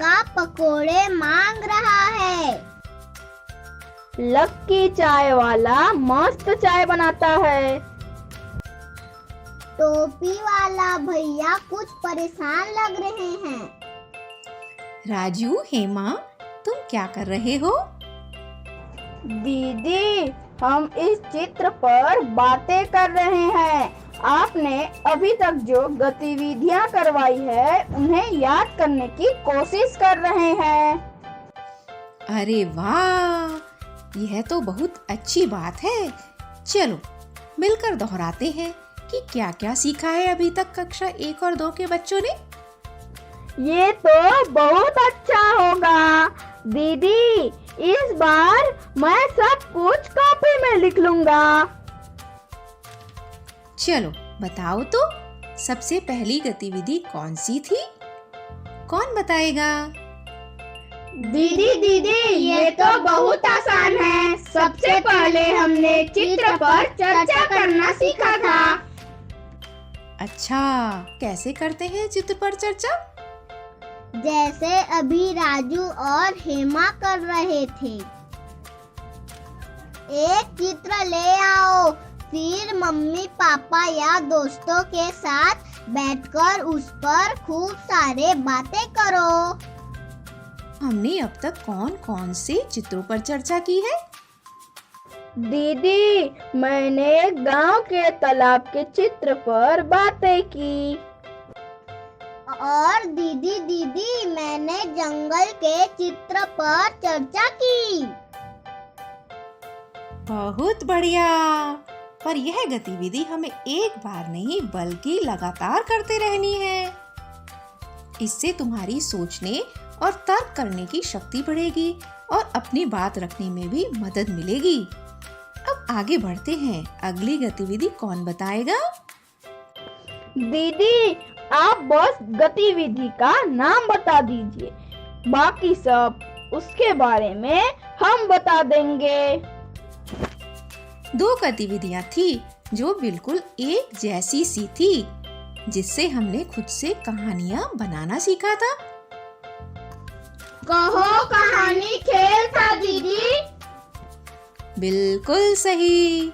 का पकोड़े मांग रहा है। लक्की चाय वाला मस्त चाय बनाता है। टोपी वाला भैया कुछ परेशान लग रहे हैं। राजू, हेमा, तुम क्या कर रहे हो? दीदी, हम इस चित्र पर बातें कर रहे हैं। आपने अभी तक जो गतिविधियां करवाई है उन्हें याद करने की कोशिश कर रहे हैं। अरे वाह, यह तो बहुत अच्छी बात है। चलो मिलकर दोहराते हैं कि क्या क्या सीखा है अभी तक कक्षा 1 और 2 के बच्चों ने। ये तो बहुत अच्छा होगा दीदी, इस बार मैं सब कुछ कॉपी में लिख लूंगा। चलो बताओ तो, सबसे पहली गतिविधि कौन सी थी? कौन बताएगा? दीदी, ये तो बहुत आसान है। सबसे पहले हमने चित्र पर चर्चा करना सीखा था। अच्छा, कैसे करते हैं चित्र पर चर्चा? जैसे अभी राजू और हेमा कर रहे थे। एक चित्र ले आओ, फिर मम्मी पापा या दोस्तों के साथ बैठकर उस पर खूब सारे बातें करो। हमने अब तक कौन कौन से चित्रों पर चर्चा की है? दीदी, मैंने गांव के तालाब के चित्र पर बातें की। और दीदी, मैंने जंगल के चित्र पर चर्चा की। बहुत बढ़िया। पर यह गतिविधि हमें एक बार नहीं बल्कि लगातार करते रहनी है। इससे तुम्हारी सोचने और तर्क करने की शक्ति बढ़ेगी और अपनी बात रखने में भी मदद मिलेगी। अब आगे बढ़ते हैं। अगली गतिविधि कौन बताएगा? दीदी, आप बस गतिविधि का नाम बता दीजिए, बाकी सब उसके बारे में हम बता देंगे। 2 गतिविधियां थी जो बिल्कुल एक जैसी सी थी, जिससे हमने खुद से कहानियां बनाना सीखा था। कहो कहानी खेल था दीदी। बिल्कुल सही।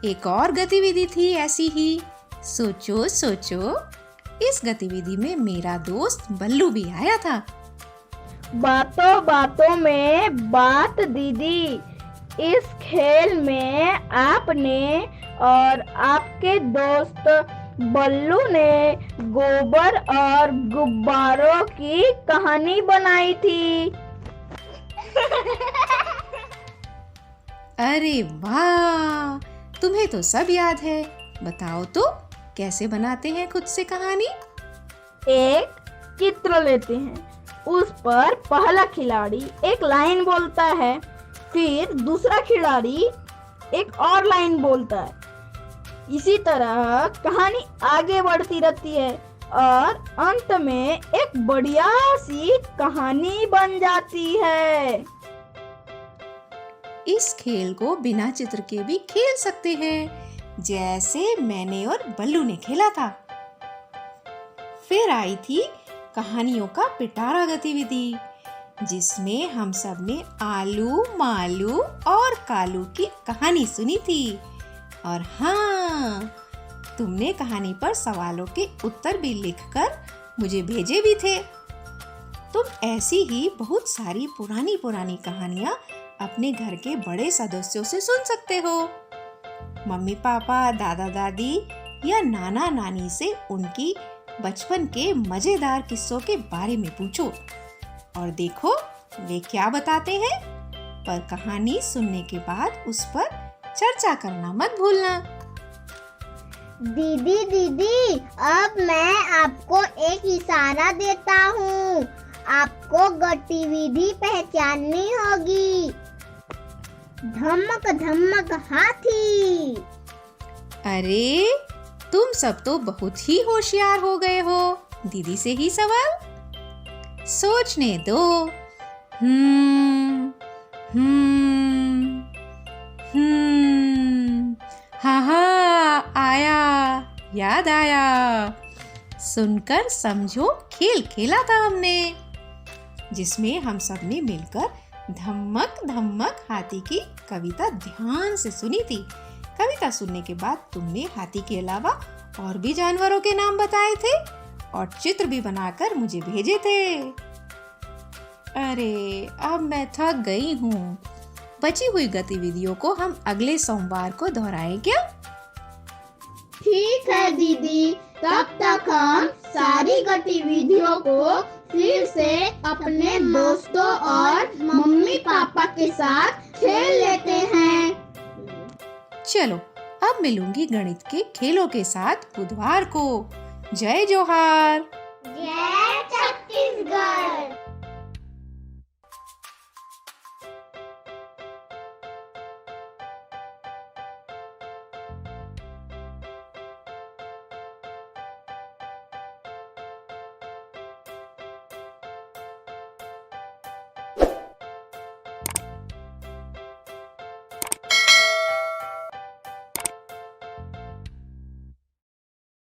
एक और गतिविधि थी ऐसी ही। सोचो सोचो, इस गतिविधि में मेरा दोस्त बल्लू भी आया था। बातों बातों में बात दीदी, इस खेल में आपने और आपके दोस्त बल्लू ने गोबर और गुब्बारों की कहानी बनाई थी। अरे वाह, तुम्हें तो सब याद है। बताओ तो, कैसे बनाते हैं खुद से कहानी? एक चित्र लेते हैं, उस पर पहला खिलाड़ी एक लाइन बोलता है, फिर दूसरा खिलाड़ी एक और लाइन बोलता है। इसी तरह कहानी आगे बढ़ती रहती है और अंत में एक बढ़िया सी कहानी बन जाती है। इस खेल को बिना चित्र के भी खेल सकते हैं, जैसे मैंने और बल्लू ने खेला था। फिर आई थी कहानियों का पिटारा गतिविधि, जिसमें हम सब ने आलू, मालू और कालू की कहानी सुनी थी। और हाँ, तुमने कहानी पर सवालों के उत्तर भी लिखकर मुझे भेजे भी थे। तुम ऐसी ही बहुत सारी पुरानी पुरानी कहानियाँ अपने घर के बड़े सदस्यों से सुन सकते हो। मम्मी पापा, दादा दादी या नाना नानी से उनकी बचपन के मजेदार किस्सों के बारे में पूछो और देखो वे क्या बताते हैं। पर कहानी सुनने के बाद उस पर चर्चा करना मत भूलना। दीदी, अब मैं आपको एक इशारा देता हूँ। आपको गतिविधि पहचाननी होगी। धमक धमक हाथी। अरे, तुम सब तो बहुत ही होशियार हो गए हो। दीदी से ही सवाल, सोचने दो। हाँ, आया, याद आया। सुनकर समझो खेल खेला था हमने। जिसमें हम सब ने मिलकर धम्मक धम्मक हाथी की कविता ध्यान से सुनी थी। कविता सुनने के बाद तुमने हाथी के अलावा और भी जानवरों के नाम बताए थे और चित्र भी बनाकर मुझे भेजे थे। अरे अब मैं थक गई हूँ। बची हुई गतिविधियों को हम अगले सोमवार को दोहराएं क्या? ठीक है दीदी, तब तक हम सारी गतिविधियों को फिर से अपने दोस्तों और मम्मी पापा के साथ खेल लेते हैं। चलो अब मिलूंगी गणित के खेलों के साथ बुधवार को। जय जोहार। जय